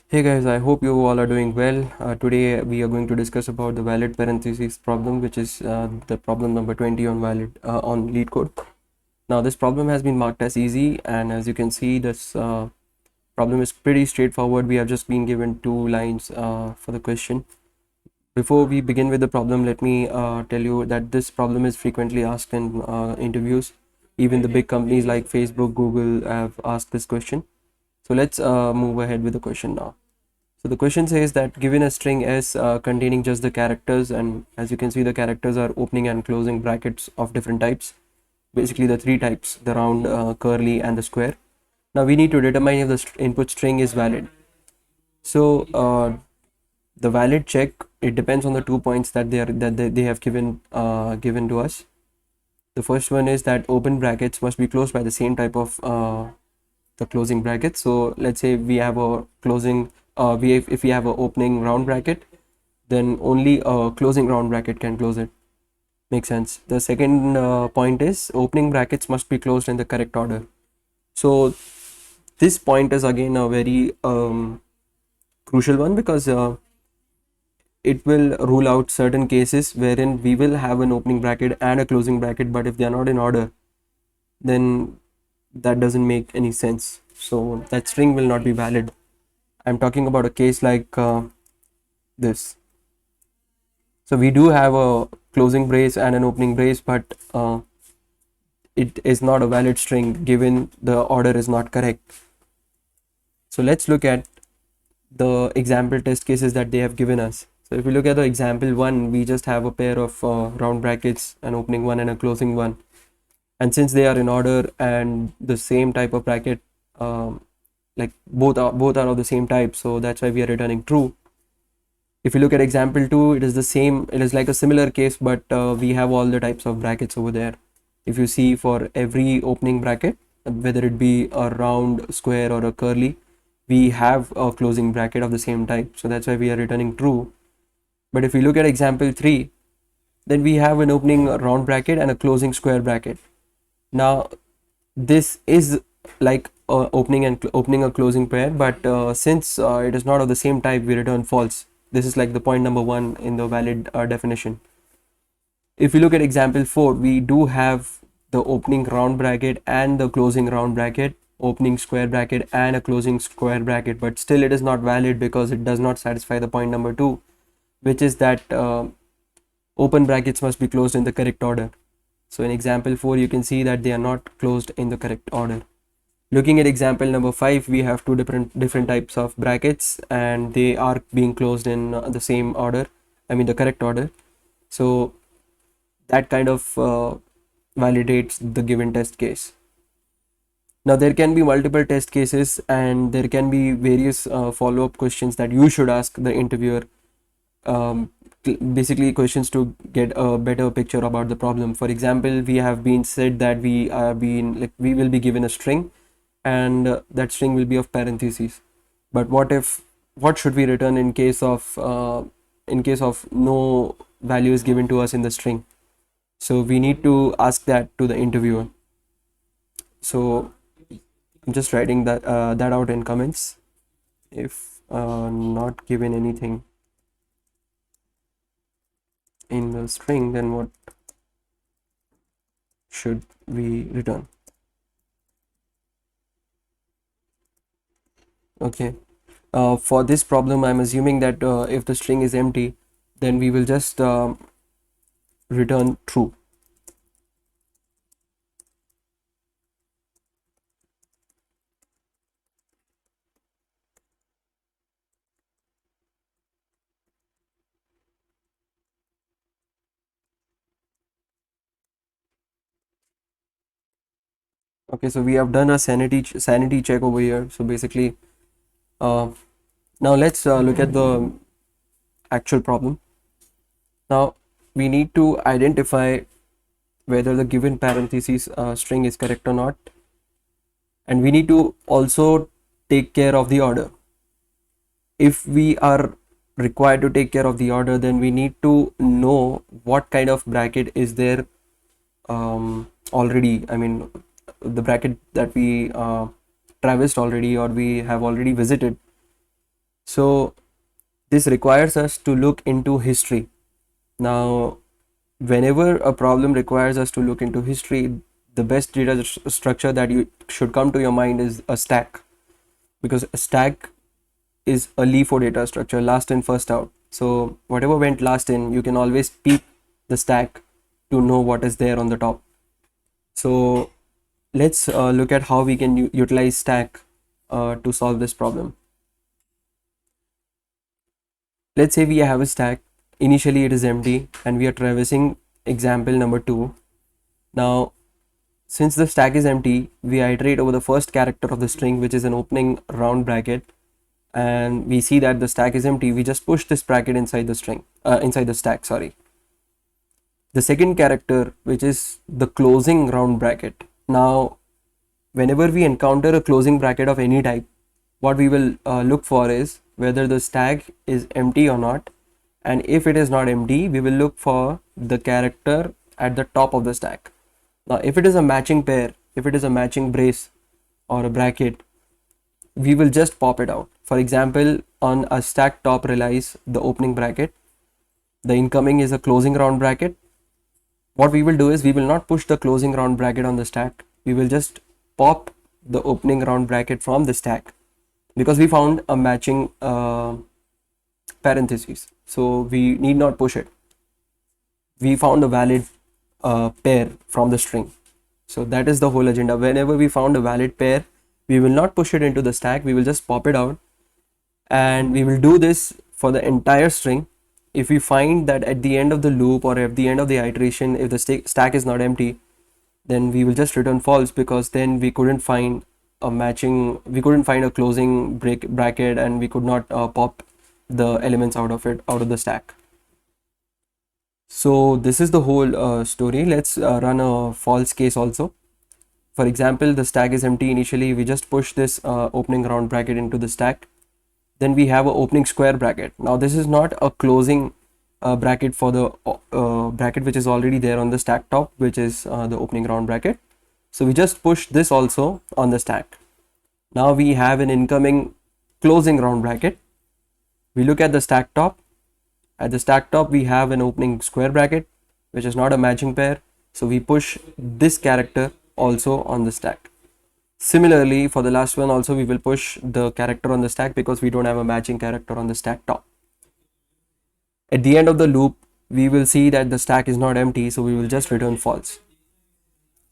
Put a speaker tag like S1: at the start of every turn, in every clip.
S1: Hey guys, I hope you all are doing well. Today we are going to discuss about the valid parentheses problem, which is the problem number 20 on on Leetcode. Now this problem has been marked as easy, and as you can see, this problem is pretty straightforward. We have just been given two lines for the question. Before we begin with the problem, let me tell you that this problem is frequently asked in interviews. Even the big companies like Facebook, Google have asked this question. So let's move ahead with the question now. So the question says that given a string S containing just the characters, and as you can see, the characters are opening and closing brackets of different types, basically the three types, the round, curly, and the square. Now we need to determine if the input string is valid. So the valid check, it depends on the 2 points that they have given to us. The first one is that open brackets must be closed by the same type of the closing bracket. So let's say we have a closing if we have an opening round bracket, then only a closing round bracket can close it. Makes sense. The second point is opening brackets must be closed in the correct order. So this point is again a very crucial one, because it will rule out certain cases wherein we will have an opening bracket and a closing bracket, but if they are not in order, then that doesn't make any sense. So that string will not be valid. I'm talking about a case like this. So we do have a closing brace and an opening brace, but it is not a valid string given the order is not correct. So let's look at the example test cases that they have given us. So if we look at the example one, we just have a pair of round brackets, an opening one and a closing one. And since they are in order and the same type of bracket, like both are of the same type, so that's why we are returning true. If you look at example 2, it is the same, it is like a similar case, but we have all the types of brackets over there. If you see, for every opening bracket, whether it be a round, square, or a curly, we have a closing bracket of the same type, so that's why we are returning true. But if we look at example 3, then we have an opening round bracket and a closing square bracket. Now this is like opening a closing pair, but since it is not of the same type, we return false. This is like the point number 1 in the valid definition. If we look at example 4, we do have the opening round bracket and the closing round bracket, opening square bracket and a closing square bracket, but still it is not valid because it does not satisfy the point number 2, which is that open brackets must be closed in the correct order. So in example 4, you can see that they are not closed in the correct order. Looking at example number 5, we have two different types of brackets, and they are being closed in the same order, I mean the correct order. So that kind of validates the given test case. Now there can be multiple test cases, and there can be various follow-up questions that you should ask the interviewer, basically questions to get a better picture about the problem. For example, we have been said that we will be given a string, and that string will be of parentheses. But what should we return in case of no value is given to us in the string? So we need to ask that to the interviewer. So I'm just writing that out in comments. If not given anything in the string, then what should we return? Okay. For this problem, I'm assuming that if the string is empty, then we will just return true. Okay, so we have done a sanity check over here. So basically, uh, now let's look at the actual problem. Now we need to identify whether the given parentheses string is correct or not, and we need to also take care of the order. If we are required to take care of the order, then we need to know what kind of bracket is there already. I mean, the bracket that we traversed already, or we have already visited. So this requires us to look into history. Now, whenever a problem requires us to look into history, the best data structure that you should come to your mind is a stack, because a stack is a LIFO data structure, last in first out. So whatever went last in, you can always peek the stack to know what is there on the top. So let's look at how we can utilize stack to solve this problem. Let's say we have a stack. Initially it is empty and we are traversing example number 2. Now, since the stack is empty, we iterate over the first character of the string, which is an opening round bracket, and we see that the stack is empty. We just push this bracket inside the inside the stack, sorry. The second character, which is the closing round bracket. Now, whenever we encounter a closing bracket of any type, what we will look for is whether the stack is empty or not. And if it is not empty, we will look for the character at the top of the stack. Now, if it is a matching pair, if it is a matching brace or a bracket, we will just pop it out. For example, on a stack top relies the opening bracket, the incoming is a closing round bracket. What we will do is we will not push the closing round bracket on the stack. We will just pop the opening round bracket from the stack, because we found a matching parentheses. So we need not push it. We found a valid pair from the string. So that is the whole agenda. Whenever we found a valid pair, we will not push it into the stack. We will just pop it out, and we will do this for the entire string. If we find that at the end of the loop or at the end of the iteration, if the stack is not empty, then we will just return false, because then we couldn't find a matching, we couldn't find a closing bracket, and we could not pop the elements out of it, out of the stack. So this is the whole story. Let's run a false case also. For example, the stack is empty initially. We just push this opening round bracket into the stack. Then we have an opening square bracket. Now this is not a closing bracket for the bracket which is already there on the stack top, which is the opening round bracket. So we just push this also on the stack. Now we have an incoming closing round bracket. We look at the stack top. At the stack top, we have an opening square bracket, which is not a matching pair. So we push this character also on the stack. Similarly, for the last one also, we will push the character on the stack, because we don't have a matching character on the stack top. At the end of the loop, we will see that the stack is not empty, so we will just return false.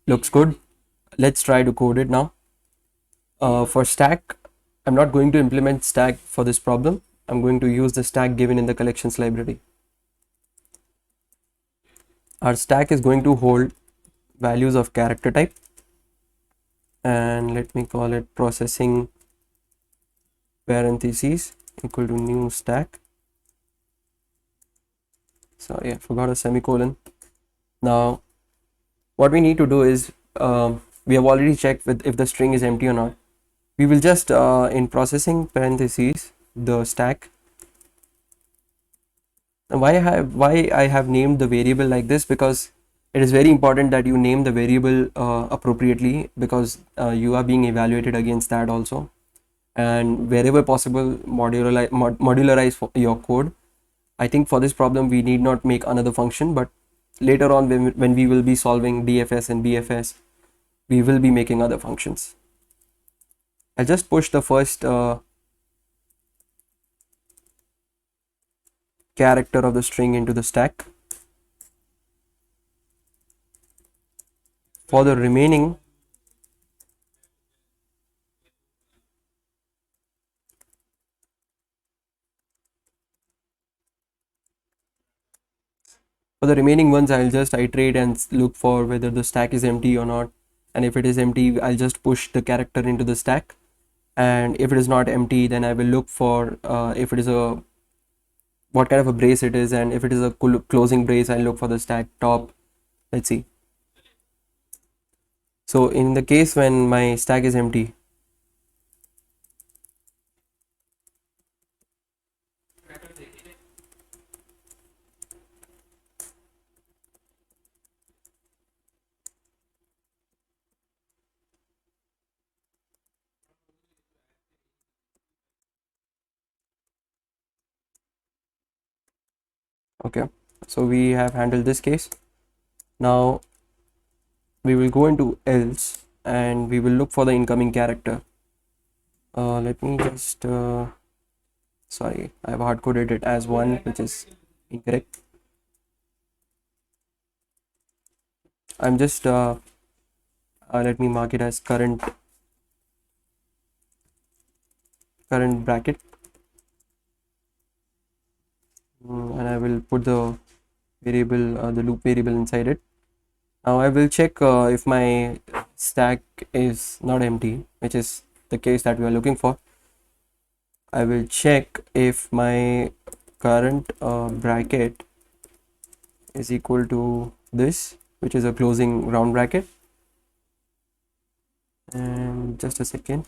S1: Looks good. Let's try to code it now. For stack, I'm not going to implement stack for this problem. I'm going to use the stack given in the collections library. Our stack is going to hold values of character type, and let me call it processing parentheses equal to new stack. Sorry, I forgot a semicolon. Now what we need to do is we have already checked with if the string is empty or not. We will just in processing parentheses the stack. And why I have named the variable like this, because it is very important that you name the variable appropriately, because you are being evaluated against that also. And wherever possible, modularize your code. I think for this problem we need not make another function, but later on when we will be solving DFS and BFS, we will be making other functions. I just push the first character of the string into the stack. For the remaining ones, I'll just iterate and look for whether the stack is empty or not. And if it is empty, I'll just push the character into the stack. And if it is not empty, then I will look for if it is a what kind of a brace it is, and if it is a closing brace, I'll look for the stack top. Let's see. So in the case when my stack is empty, Okay, so we have handled this case. Now we will go into else and we will look for the incoming character. Let me just sorry, I have hard coded it as 1, which is incorrect. I'm just let me mark it as current bracket. And I will put the variable, the loop variable inside it. Now I will check if my stack is not empty, which is the case that we are looking for. I will check if my current bracket is equal to this, which is a closing round bracket. And just a second.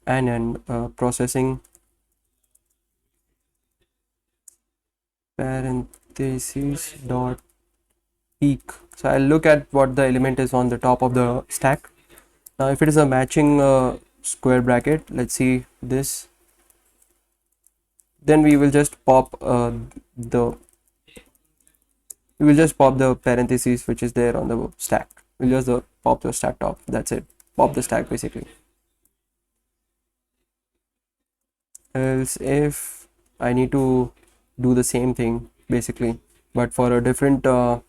S1: And then processing parentheses dot peak. So I'll look at what the element is on the top of the stack. Now if it is a matching square bracket, let's see this, then we will just pop the parentheses which is there on the stack. We'll just pop the stack top. That's it. Pop the stack basically. Else if I need to do the same thing basically, but for a different what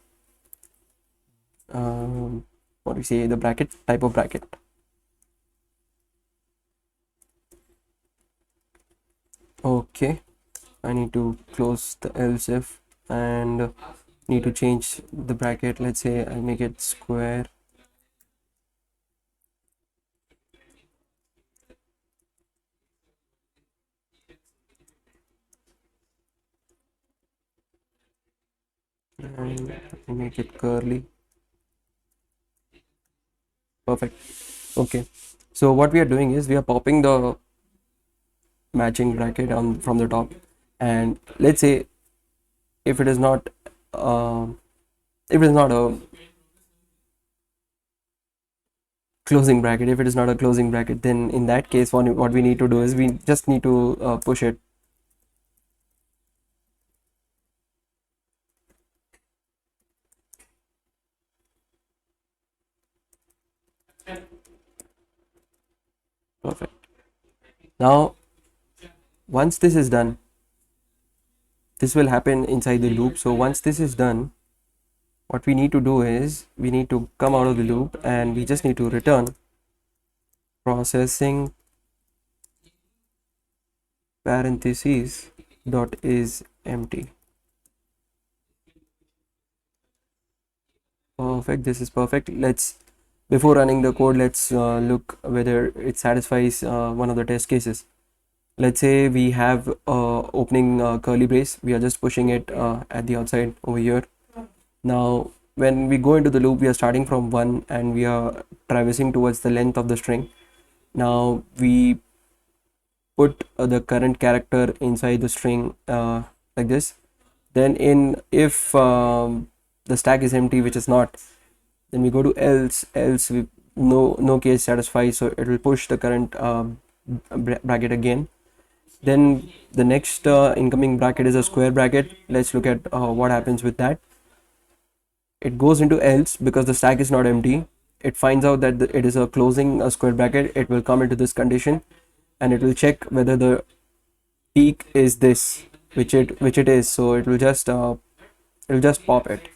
S1: do you say, the bracket type of bracket. Okay, I need to close the else if and need to change the bracket. Let's say I make it square. And make it curly. Perfect. Okay, so what we are doing is we are popping the matching bracket on from the top, and let's say if it is not if it is not a closing bracket, if it is not a closing bracket, then in that case what we need to do is we just need to push it. Perfect. Now once this is done, this will happen inside the loop. So once this is done, what we need to do is we need to come out of the loop and we just need to return processing parentheses dot is empty. Perfect. This is perfect. Let's, before running the code, let's look whether it satisfies one of the test cases. Let's say we have opening curly brace. We are just pushing it at the outside over here. Now when we go into the loop, we are starting from 1 and we are traversing towards the length of the string. Now we put the current character inside the string like this. Then if the stack is empty, which is not, then we go to else we, no case satisfies, so it will push the current bracket again. Then the next incoming bracket is a square bracket. Let's look at what happens with that. It goes into else because the stack is not empty. It finds out that it is a closing square bracket. It will come into this condition and it will check whether the peak is this, which it is. So it will just pop it.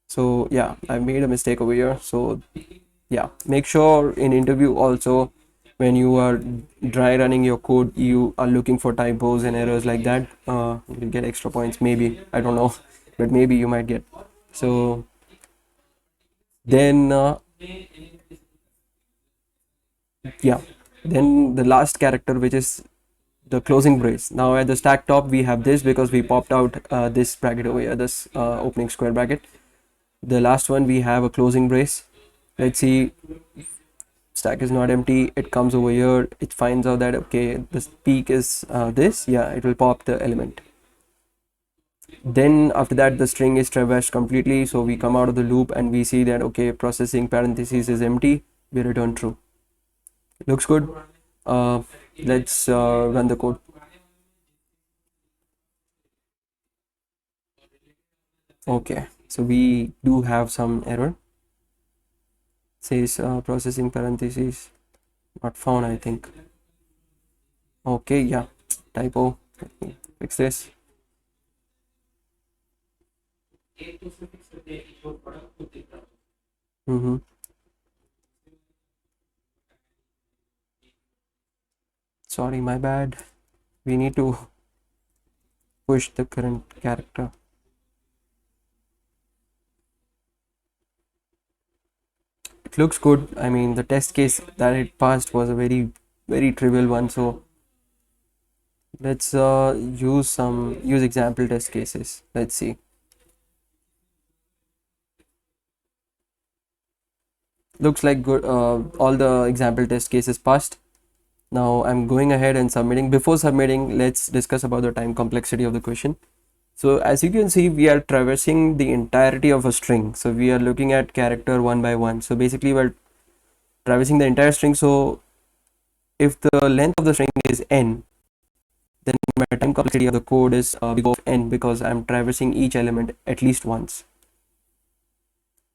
S1: So yeah, I made a mistake over here. So yeah, make sure in interview also, when you are dry running your code, you are looking for typos and errors like that. You'll get extra points, maybe, I don't know, but maybe you might get. So then yeah, then the last character, which is the closing brace. Now at the stack top we have this because we popped out this bracket over here, this opening square bracket. The last one we have a closing brace. Let's see, stack is not empty. It comes over here, it finds out that okay, this peak is this, yeah, it will pop the element. Then after that the string is traversed completely, so we come out of the loop and we see that okay, processing parentheses is empty. We return true. Looks good. Let's run the code. Okay, so we do have some error. Says processing parentheses not found, I think. Okay, yeah, typo. Let me fix this. Mm-hmm. Sorry, my bad. We need to push the current character. It looks good. I mean, the test case that it passed was a very trivial one. So let's use example test cases. Let's see. Looks like good. All the example test cases passed. Now I'm going ahead and submitting. Before submitting, let's discuss about the time complexity of the question. So as you can see, we are traversing the entirety of a string. So we are looking at character one by one. So basically we're traversing the entire string. So if the length of the string is n, then my time complexity of the code is big O of n, because I'm traversing each element at least once.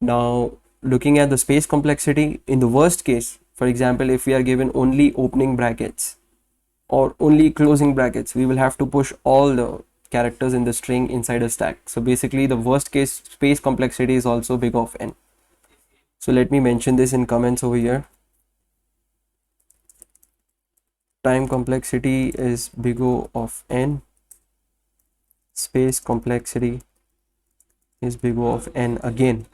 S1: Now looking at the space complexity, in the worst case, for example, if we are given only opening brackets or only closing brackets, we will have to push all the characters in the string inside a stack. So basically the worst case space complexity is also big of n. So let me mention this in comments over here. Time complexity is big O of n. Space complexity is big O of n again,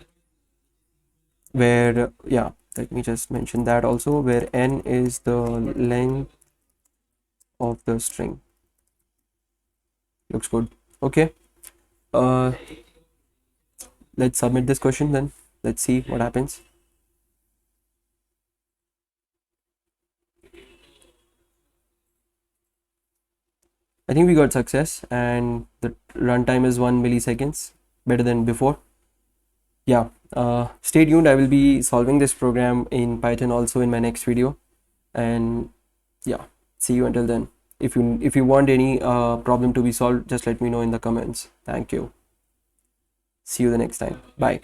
S1: where yeah, let me just mention that also, where n is the length of the string. Looks good. Okay, uh let's submit this question then. Let's see what happens. I think we got success, and the runtime is 1 milliseconds, better than before. Yeah, stay tuned. I will be solving this program in Python also in my next video, and yeah, see you until then. If you want any problem to be solved, just let me know in the comments. Thank you. See you the next time. Bye.